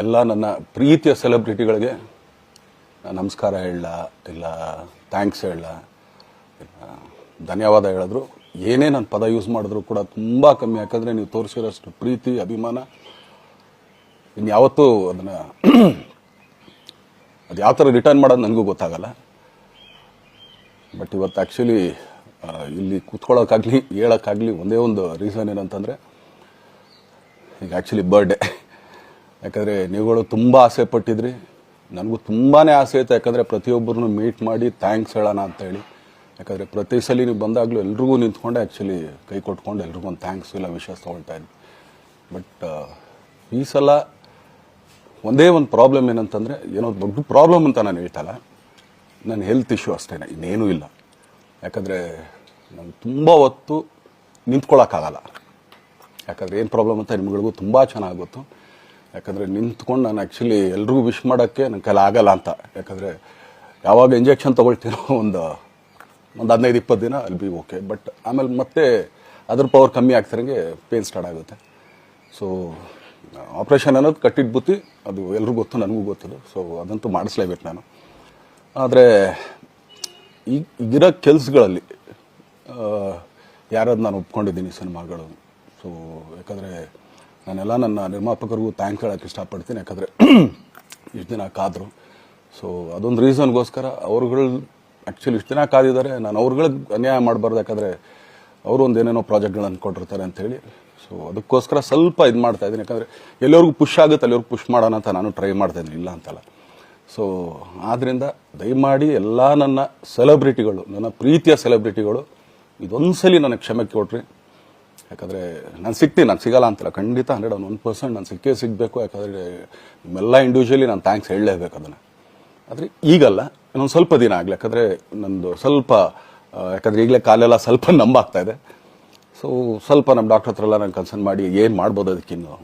ಎಲ್ಲ ನನ್ನ ಪ್ರೀತಿಯ ಸೆಲೆಬ್ರಿಟಿಗಳಿಗೆ ನಮಸ್ಕಾರ ಹೇಳ ಇಲ್ಲ ಥ್ಯಾಂಕ್ಸ್ ಹೇಳ ಧನ್ಯವಾದ ಹೇಳಿದ್ರು ಏನೇ ನನ್ನ ಪದ ಯೂಸ್ ಮಾಡಿದ್ರು ಕೂಡ ತುಂಬ ಕಮ್ಮಿ. ಯಾಕಂದರೆ ನೀವು ತೋರಿಸಿರೋಷ್ಟು ಪ್ರೀತಿ ಅಭಿಮಾನ ಇನ್ಯಾವತ್ತೂ ಅದನ್ನು ಅದು ಯಾವ ಥರ ರಿಟರ್ನ್ ಮಾಡೋದು ನನಗೂ ಗೊತ್ತಾಗಲ್ಲ. ಬಟ್ ಇವತ್ತು ಆ್ಯಕ್ಚುಲಿ ಇಲ್ಲಿ ಕೂತ್ಕೊಳ್ಳೋಕ್ಕಾಗಲಿ ಹೇಳೋಕ್ಕಾಗಲಿ ಒಂದೇ ಒಂದು ರೀಸನ್ ಏನಂತಂದರೆ ಈಗ ಆ್ಯಕ್ಚುಲಿ ಬರ್ಡೇ. ಯಾಕಂದರೆ ನೀವುಗಳು ತುಂಬ ಆಸೆ ಪಟ್ಟಿದ್ರಿ, ನನಗೂ ತುಂಬಾ ಆಸೆ ಇತ್ತು. ಯಾಕಂದರೆ ಪ್ರತಿಯೊಬ್ಬರನ್ನು ಮೀಟ್ ಮಾಡಿ ಥ್ಯಾಂಕ್ಸ್ ಹೇಳೋಣ ಅಂತೇಳಿ. ಯಾಕಂದರೆ ಪ್ರತಿ ಸಲ ನೀವು ಬಂದಾಗಲೂ ಎಲ್ರಿಗೂ ನಿಂತ್ಕೊಂಡೆ ಆ್ಯಕ್ಚುಲಿ ಕೈ ಕೊಟ್ಕೊಂಡು ಎಲ್ರಿಗೂ ಒಂದು ಥ್ಯಾಂಕ್ಸ್ ಇಲ್ಲ ವಿಶಸ್ ತೊಗೊಳ್ತಾ ಇದ್ವಿ. ಬಟ್ ಈ ಸಲ ಒಂದೇ ಒಂದು ಪ್ರಾಬ್ಲಮ್ ಏನಂತಂದರೆ, ಏನೋ ದೊಡ್ಡ ಪ್ರಾಬ್ಲಮ್ ಅಂತ ನಾನು ಹೇಳ್ತಲ್ಲ, ನನ್ನ ಹೆಲ್ತ್ ಇಶ್ಯೂ ಅಷ್ಟೇ, ಇನ್ನೇನೂ ಇಲ್ಲ. ಯಾಕಂದರೆ ನಾನು ತುಂಬ ಹೊತ್ತು ನಿಂತ್ಕೊಳ್ಳೋಕ್ಕಾಗಲ್ಲ. ಯಾಕಂದರೆ ಏನು ಪ್ರಾಬ್ಲಮ್ ಅಂತ ನಿಮ್ಗಳಿಗೂ ತುಂಬ ಚೆನ್ನಾಗಿ ಗೊತ್ತು. ಯಾಕಂದರೆ ನಿಂತ್ಕೊಂಡು ನಾನು ಆ್ಯಕ್ಚುಲಿ ಎಲ್ರಿಗೂ ವಿಶ್ ಮಾಡೋಕ್ಕೆ ನನ್ನ ಕೈಲಿ ಆಗಲ್ಲ ಅಂತ. ಯಾಕಂದರೆ ಯಾವಾಗ ಇಂಜೆಕ್ಷನ್ ತೊಗೊಳ್ತೀನೋ ಒಂದು 15-20 ದಿನ ಅಲ್ಲಿ ಬಿ ಓಕೆ. ಬಟ್ ಆಮೇಲೆ ಮತ್ತೆ ಅದ್ರ ಪವರ್ ಕಮ್ಮಿ ಆಗ್ತಿರಂಗೆ ಪೇನ್ ಸ್ಟಾರ್ಟ್ ಆಗುತ್ತೆ. ಸೊ ಆಪ್ರೇಷನ್ ಅನ್ನೋದು ಕಟ್ಟಿಟ್ಟು ಬುತ್ತಿ, ಅದು ಎಲ್ರಿಗೂ ಗೊತ್ತು, ನನಗೂ ಗೊತ್ತದು. ಸೊ ಅದಂತೂ ಮಾಡಿಸ್ಲೇಬೇಕು ನಾನು. ಆದರೆ ಈಗಿರೋ ಕೆಲಸಗಳಲ್ಲಿ ಯಾರಾದ್ರು ನಾನು ಒಪ್ಕೊಂಡಿದ್ದೀನಿ ಸಿನಿಮಾಗಳು. ಸೊ ಯಾಕಂದರೆ ನಾನೆಲ್ಲ ನನ್ನ ನಿರ್ಮಾಪಕರಿಗೂ ಥ್ಯಾಂಕ್ಸ್ ಹೇಳೋಕ್ಕೆ ಇಷ್ಟಪಡ್ತೀನಿ. ಯಾಕಂದರೆ ಇಷ್ಟು ದಿನ ಕಾದರು. ಸೊ ಅದೊಂದು ರೀಸನ್ಗೋಸ್ಕರ ಅವ್ರುಗಳು ಆ್ಯಕ್ಚುಲಿ ಇಷ್ಟು ದಿನ ಕಾದಿದ್ದಾರೆ. ನಾನು ಅವ್ರುಗಳಿಗೆ ಅನ್ಯಾಯ ಮಾಡಬಾರ್ದು. ಯಾಕಂದರೆ ಅವರು ಒಂದು ಏನೇನೋ ಪ್ರಾಜೆಕ್ಟ್ಗಳನ್ನು ಕೊಟ್ಟಿರ್ತಾರೆ ಅಂಥೇಳಿ. ಸೊ ಅದಕ್ಕೋಸ್ಕರ ಸ್ವಲ್ಪ ಇದು ಮಾಡ್ತಾಯಿದ್ದೀನಿ. ಯಾಕಂದರೆ ಎಲ್ಲರಿಗೂ ಪುಷ್ ಆಗುತ್ತೆ ಅಲ್ಲಿವ್ರಿಗೆ ಪುಷ್ ಮಾಡೋಣ ಅಂತ ನಾನು ಟ್ರೈ ಮಾಡ್ತಾಯಿದ್ದೀನಿ, ಇಲ್ಲ ಅಂತಲ್ಲ. ಸೊ ಆದ್ದರಿಂದ ದಯಮಾಡಿ ಎಲ್ಲ ನನ್ನ ಸೆಲೆಬ್ರಿಟಿಗಳು, ನನ್ನ ಪ್ರೀತಿಯ ಸೆಲೆಬ್ರಿಟಿಗಳು, ಇದೊಂದ್ಸಲಿ ನನಗೆ ಕ್ಷಮೆ ಕೊಡ್ರಿ. ಯಾಕಂದರೆ ನಾನು ಸಿಗ್ತೀನಿ, ನಾನು ಸಿಗಲ್ಲ ಅಂತಲ್ಲ, ಖಂಡಿತ 101% ನಾನು ಸಿಕ್ಕೇ ಸಿಗಬೇಕು. ಯಾಕಂದರೆ ನಿಮ್ಮೆಲ್ಲ ಇಂಡಿವಿಜುವಲಿ ನಾನು ಥ್ಯಾಂಕ್ಸ್ ಹೇಳಲೇಬೇಕು ಅದನ್ನು. ಆದರೆ ಈಗಲ್ಲ, ಇನ್ನೊಂದು ಸ್ವಲ್ಪ ದಿನ ಆಗಲಿ. ಯಾಕಂದರೆ ನಂದು ಸ್ವಲ್ಪ ಯಾಕಂದರೆ ಈಗಲೇ ಕಾಲೆಲ್ಲ ಸ್ವಲ್ಪ ನಂಬಾಗ್ತಾ ಇದೆ. ಸೊ ಸ್ವಲ್ಪ ನಮ್ಮ ಡಾಕ್ಟರ್ ಹತ್ರ ಎಲ್ಲ ನಾನು ಕನ್ಸರ್ನ್ ಮಾಡಿ ಏನು ಮಾಡ್ಬೋದು ಅದಕ್ಕಿನ್ನು